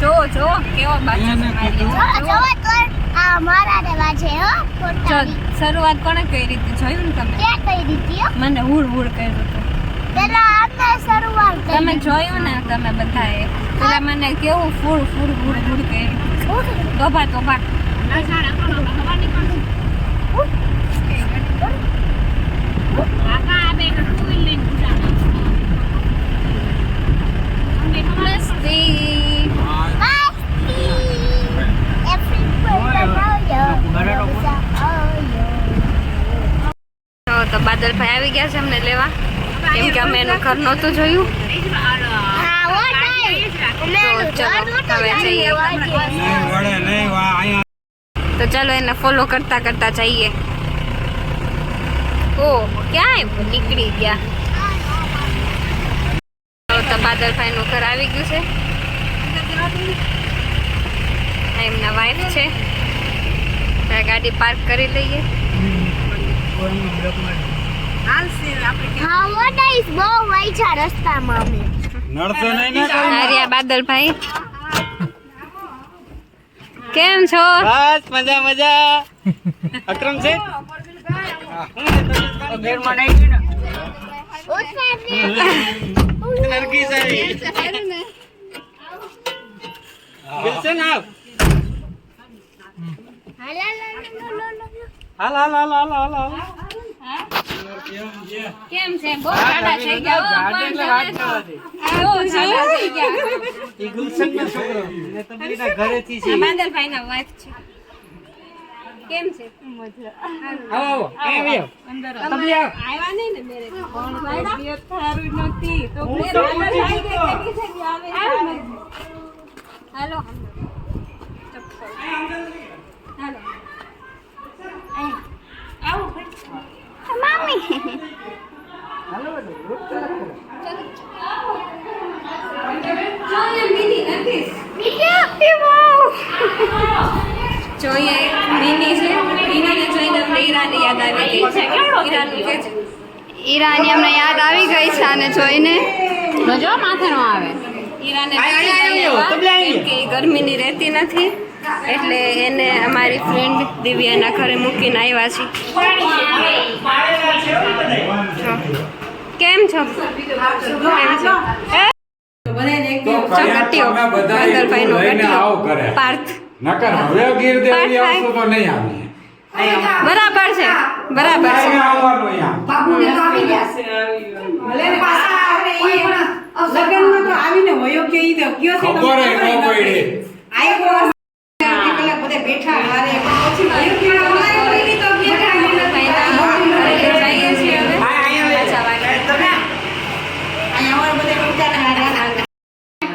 જો જો કેવો બાચો શરૂઆત કોણે કઈ રીતે જોયું ને તમે? મને હુડ હુડ કર્યું હતું. તમે જોયું ને તમે બધાએ પેલા મને કેવું ફૂડ ફૂડ હુડ હુડ કર્યું. તોભા તોભા તો બાદલભાઈ આવી ગયા છે અમને લેવા, કેમ કે અમે એનું ઘર નહોતું જોયું. તો ચાલો એને ફોલો કરતા કરતા જઈએ. ઓ ક્યાંય નીકળી ગયા. તો બાદલભાઈ નું ઘર આવી ગયું છે. એમના વાઈફ છે. ગાડી પાર્ક કરી લઈએ. બાદલભાઈ કેમ છો? બસ મજા મજા. અક્રમ છે હાલ હાલ હાલ હાલ હાલ હાલ. કેમ છે? બહુ સાડા થઈ ગયા. ઈ ગુલશનનો છોકરો ને તબલીના ઘરેથી છે. બાદલભાઈ ના વાઈફ છે. કેમ છે? મજા. આવો આવો અંદર તબલી આવ. આવ્યા નહીં ને મેરે કોણ તબિયત સારું નહોતી તો મેરે આવે. હાલો હાલો આવો મમ્મી. હાલો ગ્રુપ જોઈએ મિની છે. મિનીને જોઈને અમને ઈરાની યાદ આવી ગઈ છે. ઈરાનું કે છે ઈરાની અમને યાદ આવી ગઈ છે અને જોઈને જો માથે નો આવે. ઈરાને કેમ કે ગરમીની રહેતી નથી એટલે એને અમારી ફ્રેન્ડ દિવ્યાના ઘરે મૂકીને આવ્યા છે. કેમ છો? બાદલભાઈ નો પાર્થ બરાબર છે બરાબર છે.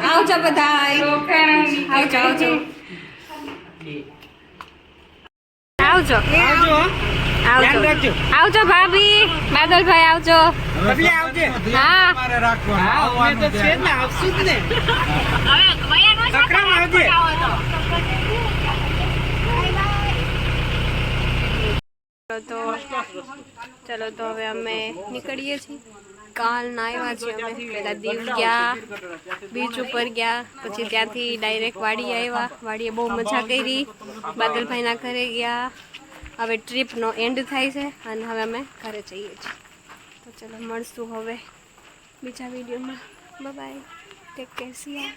આવજો બધા આવજો આવજો આવજો આવજો ભાભી. બાદલભાઈ આવજો. હા તો ચલો તો હવે અમે નીકળીએ છીએ. કાલના આવ્યા છીએ અમે. પહેલા દીવ ગયા, બીચ ઉપર ગયા, પછી ત્યાંથી ડાયરેક્ટ વાડી આવ્યા. વાડીએ બહુ મજા કરી. બાદલભાઈના ઘરે ગયા. હવે ટ્રીપનો એન્ડ થાય છે અને હવે અમે ઘરે જઈએ છીએ. તો ચલો મળશું હવે બીજા વિડીયોમાં. Bye bye. Take care. C you.